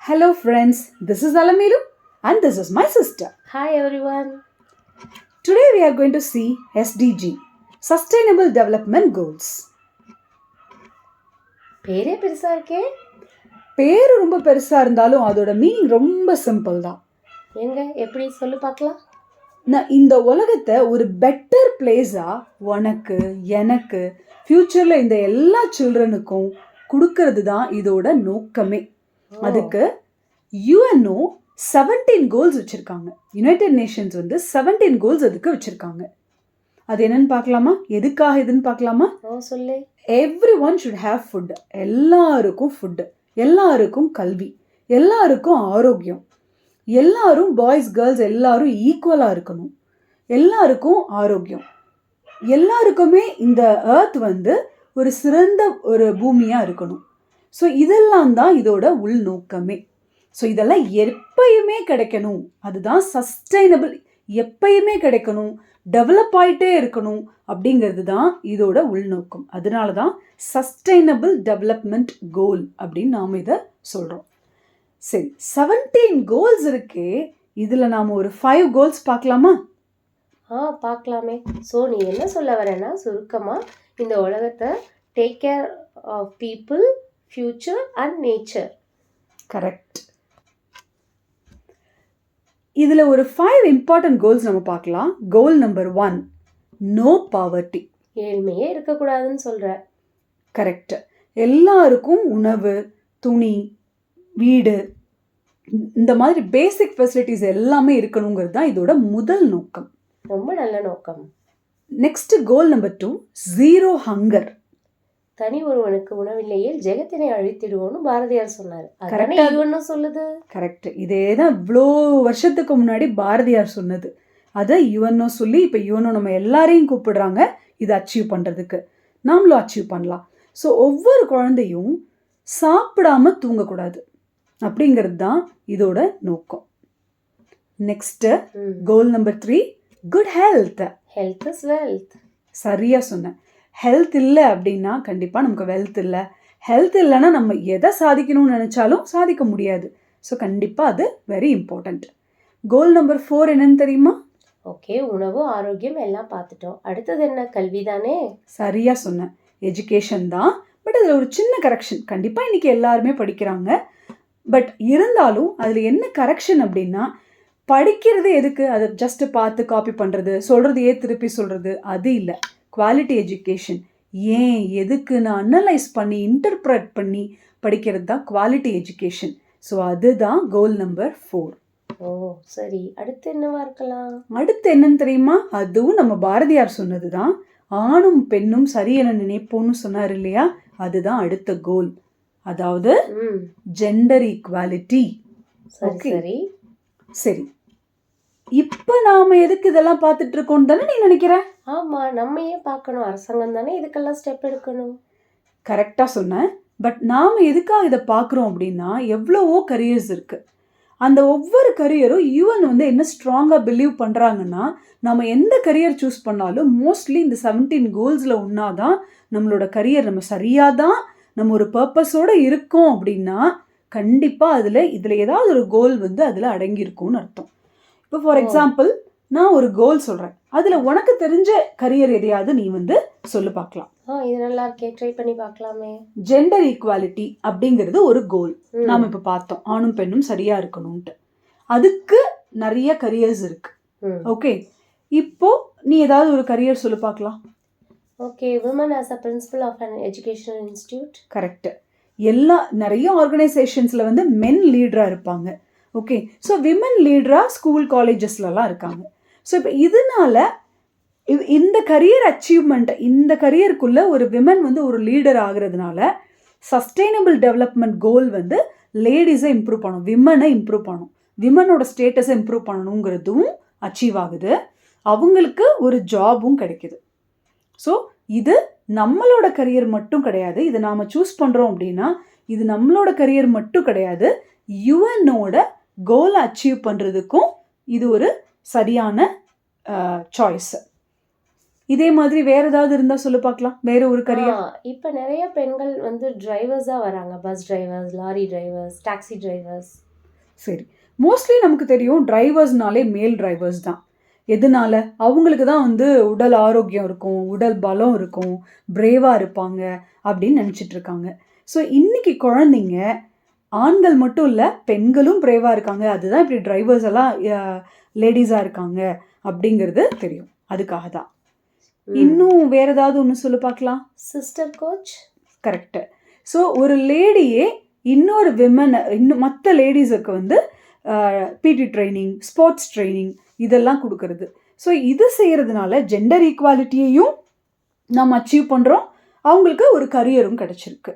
Hello friends, this is Alamilu and this is my sister. Hi everyone. Today we are going to see SDG, Sustainable Development Goals. பேரே பெருசா இருக்கே. பேரு ரொம்ப பெருசா இருந்தாலும் அதோட மீனிங் ரொம்ப சிம்பிள் தான். எங்க எப்படி சொல்லு பார்க்கலாம். நான் இந்த உலகத்தை ஒரு பெட்டர் பிளேஸா உனக்கு எனக்கு ஃபியூச்சர்ல இந்த எல்லா சில்ட்ரனுக்கும் கொடுக்கறது தான் இதோட நோக்கமே. அதுக்கு யுஎன்ஓ 17 கோல்ஸ் வச்சிருக்காங்க. யுனைடெட் நேஷன்ஸ் 17 கோல்ஸ் அதுக்கு வச்சிருக்காங்க. அது என்னன்னு பார்க்கலாமா? எதுக்காக இதுன்னு பார்க்கலாமா? சொல்லு. Everyone should have food. எல்லாருக்கும் ஃபுட்டு, எல்லாருக்கும் கல்வி, எல்லாருக்கும் ஆரோக்கியம், எல்லாரும் பாய்ஸ் கேர்ள்ஸ் எல்லாரும் ஈக்குவலாக இருக்கணும், எல்லாருக்கும் ஆரோக்கியம், எல்லாருக்குமே இந்த எர்த் ஒரு சிறந்த ஒரு பூமியாக இருக்கணும். ஸோ இதெல்லாம் தான் இதோட உள்நோக்கமே. ஸோ இதெல்லாம் எப்பயுமே கிடைக்கணும், அதுதான் சஸ்டைனபிள், எப்பயுமே கிடைக்கணும், டெவலப் ஆகிட்டே இருக்கணும் அப்படிங்கிறது தான் இதோட உள்நோக்கம். அதனால தான் சஸ்டைனபிள் டெவலப்மெண்ட் கோல் அப்படின்னு நாம் இதை சொல்கிறோம். சரி, 17 கோல்ஸ் இருக்கே, இதில் நாம் ஒரு 5 கோல்ஸ் பார்க்கலாமா? பார்க்கலாமே. ஸோ நீ என்ன சொல்ல வரேன்னா சுருக்கமாக இந்த உலகத்தை take care of people, future and nature. Correct. இதில் ஒரு 5 இம்பார்ட்டன்ட் கோல்ஸ் நம்ம பார்க்கலாம். Goal number 1, no poverty. ஏழ்மையே இருக்கக்கூடாதுன்னு சொல்கிற. கரெக்ட். எல்லாருக்கும் உணவு, துணி, வீடு, இந்த மாதிரி பேசிக் ஃபெசிலிட்டிஸ் எல்லாமே இருக்கணுங்கிறது தான் இதோட முதல் நோக்கம். ரொம்ப நல்ல நோக்கம். Next goal number 2, zero hunger. தனி ஒருவனுக்கு உணவில்லையே ஜெகத்தினை அழித்திடுவோன்னு பாரதியார் சொன்னார். சொல்லுது. கரெக்ட். இதே தான் இவ்வளோ வருஷத்துக்கு முன்னாடி பாரதியார் சொன்னது. அதை யுஎன்ஓ சொல்லி இப்போ யுஎன்ஓ நம்ம எல்லாரையும் கூப்பிடுறாங்க இதை அச்சீவ் பண்ணுறதுக்கு. நாமளும் அச்சீவ் பண்ணலாம். ஸோ ஒவ்வொரு குழந்தையும் சாப்பிடாம தூங்கக்கூடாது அப்படிங்கிறது தான் இதோட நோக்கம். Next goal number 3, good health. Health is wealth. சரியா சொன்னேன். ஹெல்த் இல்லை அப்படின்னா கண்டிப்பாக நமக்கு வெல்த் இல்லை. ஹெல்த் இல்லைன்னா நம்ம எதை சாதிக்கணும்னு நினச்சாலும் சாதிக்க முடியாது. ஸோ கண்டிப்பாக அது வெரி இம்பார்ட்டண்ட். கோல் நம்பர் 4 என்னன்னு தெரியுமா? ஓகே, உணவு, ஆரோக்கியம் எல்லாம் பார்த்துட்டோம். அடுத்தது என்ன? கல்வி தானே. சரியாக சொன்னேன், எஜுகேஷன் தான். பட் அதில் ஒரு சின்ன கரெக்ஷன். கண்டிப்பாக இன்றைக்கி எல்லாருமே படிக்கிறாங்க. பட் இருந்தாலும் அதில் என்ன கரெக்ஷன் அப்படின்னா, படிக்கிறது எதுக்கு? அதை ஜஸ்ட்டு பார்த்து காப்பி பண்ணுறது, சொல்கிறதையே திருப்பி சொல்கிறது, அது இல்லை. Quality education. ஏன், எதுக்குன்னு அனலைஸ் பண்ணி இன்டர்பிரட் பண்ணி படிக்கிறது தான் குவாலிட்டி எஜுகேஷன். ஸோ அதுதான் கோல் நம்பர் 4. ஓ சரி, அடுத்து என்னவா இருக்கலாம்? அடுத்து என்னன்னு தெரியுமா? அதுவும் நம்ம பாரதியார் சொன்னது தான். ஆணும் பெண்ணும் சரியென நினைப்போன்னு சொன்னார் இல்லையா? அதுதான் அடுத்த கோல். அதாவது ஜெண்டர் ஈக்வாலிட்டி. சரி சரி, இப்போ நாம் எதுக்கு இதெல்லாம் பார்த்துட்டு இருக்கோம் தானே நீ நினைக்கிற? ஆமாம், நம்ம ஏன் பார்க்கணும்? அரசாங்கம் தானே இதுக்கெல்லாம் ஸ்டெப் எடுக்கணும். கரெக்டாக சொன்னேன். பட் நாம் எதுக்காக இதை பார்க்குறோம் அப்படின்னா, எவ்வளவோ கரியர்ஸ் இருக்குது. அந்த ஒவ்வொரு கரியரும் யுஎன் என்ன ஸ்ட்ராங்காக பிலீவ் பண்ணுறாங்கன்னா, நம்ம எந்த கரியர் சூஸ் பண்ணாலும் மோஸ்ட்லி இந்த 17 கோல்ஸில் ஒன்றா தான் நம்மளோட கரியர், நம்ம சரியாக தான் நம்ம ஒரு பர்பஸோடு இருக்கோம் அப்படின்னா கண்டிப்பாக இதில் ஏதாவது ஒரு கோல் அதில் அடங்கியிருக்கும்னு அர்த்தம். இப்போ ஃபார் எக்ஸாம்பிள் நான் ஒரு கோல் சொல்கிறேன், அதில் உனக்கு தெரிஞ்ச கரியர் எதையாவது நீ சொல்லு பார்க்கலாம். இது நல்லா இருக்கே, ட்ரை பண்ணி பார்க்கலாமே. ஜெண்டர் ஈக்குவாலிட்டி அப்படிங்கிறது ஒரு கோல். நாம் இப்போ பார்த்தோம், ஆணும் பெண்ணும் சரியாக இருக்கணும்ன்ட்டு. அதுக்கு நிறைய கரியர்ஸ் இருக்கு. ஓகே, இப்போ நீ ஏதாவது ஒரு கரியர் சொல்லு பார்க்கலாம். Okay, women as a principal of an educational institute. Correct. நிறைய ஆர்கனைசேஷன்ஸில் மென் லீடராக இருப்பாங்க. ஓகே, ஸோ விமன் லீடராக ஸ்கூல் காலேஜஸ்லலாம் இருக்காங்க. ஸோ இப்போ இதனால இந்த கரியர் அச்சீவ்மெண்ட், இந்த கரியருக்குள்ளே ஒரு விமன் ஒரு லீடர் ஆகிறதுனால சஸ்டைனபிள் டெவலப்மெண்ட் கோல் லேடிஸை இம்ப்ரூவ் பண்ணணும், விமனை இம்ப்ரூவ் பண்ணணும், விமனோட ஸ்டேட்டஸை இம்ப்ரூவ் பண்ணணுங்கிறதும் அச்சீவ் ஆகுது. அவங்களுக்கு ஒரு ஜாபும் கிடைக்குது. ஸோ இது நம்மளோட கரியர் மட்டும் கிடையாது. இது நாம் சூஸ் பண்ணுறோம் அப்படின்னா இது நம்மளோட கரியர் மட்டும் கிடையாது, யுஎனோட கோலை அச்சீவ் பண்ணுறதுக்கும் இது ஒரு சரியான சாய்ஸ். இதே மாதிரி வேற ஏதாவது இருந்தால் சொல்லு பார்க்கலாம், வேற ஒரு கரியர். இப்போ நிறைய பெண்கள் வந்து டிரைவர்ஸாக வராங்க, bus drivers, lorry drivers, taxi drivers. சரி, மோஸ்ட்லி நமக்கு தெரியும் டிரைவர்ஸ்னாலே மேல் டிரைவர்ஸ் தான். எதனால? அவங்களுக்கு தான் வந்து உடல் ஆரோக்கியம் இருக்கும், உடல் பலம் இருக்கும், பிரேவாக இருப்பாங்க அப்படின்னு நினச்சிட்டு இருக்காங்க. ஸோ இன்னைக்கு குழந்தைங்க ஆண்கள் மட்டும் இல்லை, பெண்களும் பிரேவாக இருக்காங்க, அதுதான் இப்படி டிரைவர்ஸ் எல்லாம் லேடிஸாக இருக்காங்க அப்படிங்கிறது தெரியும். அதுக்காக தான். இன்னும் வேற ஏதாவது ஒன்று சொல்லு பார்க்கலாம். Sister coach. கரெக்டு. ஸோ ஒரு லேடியே இன்னொரு விமனை, இன்னும் மற்ற லேடிஸுக்கு வந்து பிடி ட்ரைனிங், ஸ்போர்ட்ஸ் ட்ரைனிங் இதெல்லாம் கொடுக்கறது. ஸோ இது செய்கிறதுனால ஜெண்டர் ஈக்குவாலிட்டியையும் நாம் அச்சீவ் பண்ணுறோம், அவங்களுக்கு ஒரு கரியரும் கிடச்சிருக்கு.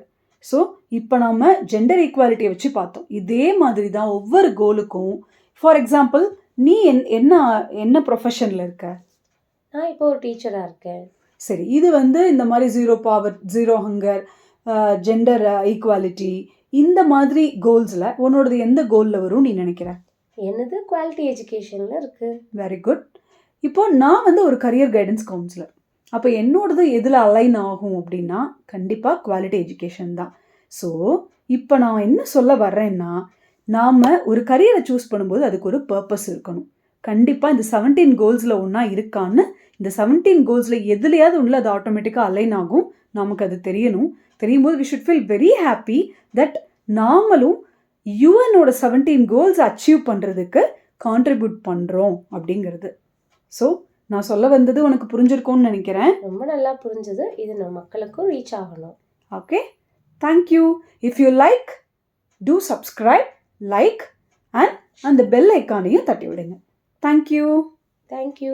ஸோ இப்போ நாம் ஜெண்டர் ஈக்குவாலிட்டியை வச்சு பார்த்தோம். இதே மாதிரி தான் ஒவ்வொரு கோலுக்கும். ஃபார் எக்ஸாம்பிள், நீ என்ன என்ன ப்ரொஃபஷனில் இருக்க? நான் இப்போ ஒரு டீச்சராக இருக்கேன். சரி, இது வந்து இந்த மாதிரி 0 பாவர், 0 ஹங்கர், ஜெண்டர் ஈக்குவாலிட்டி இந்த மாதிரி கோல்ஸில் உன்னோடது எந்த கோலில் வரும் நீ நினைக்கிற? என்னது குவாலிட்டி எஜுகேஷனில் இருக்குது. Very good. இப்போ நான் வந்து ஒரு கரியர் கைடன்ஸ் கவுன்சிலர். அப்போ என்னோடது எதில் அலைன் ஆகும் அப்படின்னா கண்டிப்பாக குவாலிட்டி எஜுகேஷன் தான். ஸோ இப்போ நான் என்ன சொல்ல வர்றேன்னா, நாம் ஒரு கரியரை சூஸ் பண்ணும்போது அதுக்கு ஒரு பர்பஸ் இருக்கணும். கண்டிப்பாக இந்த 17 கோல்ஸில் ஒன்றா இருக்கான்னு, இந்த 17 கோல்ஸில் எதுலையாவது ஒன்றில் அது ஆட்டோமேட்டிக்காக அலைன் ஆகும். நமக்கு அது தெரியணும். தெரியும் போது we should feel very happy that நாமளும் யூஎனோட 17 கோல்ஸ் அச்சீவ் பண்ணுறதுக்கு கான்ட்ரிபியூட் பண்ணுறோம் அப்படிங்கிறது. ஸோ நான் சொல்ல வந்தது உனக்கு புரிஞ்சிருக்கும்னு நினைக்கிறேன். ரொம்ப நல்லா புரிஞ்சுது. இது நம்ம மக்களுக்கும் ரீச் ஆகணும். Okay, thank you. If you like, two subscribe, like and அந்த பெல் ஐக்கானையும் தட்டி விடுங்க. தேங்க்யூ. தேங்க்யூ.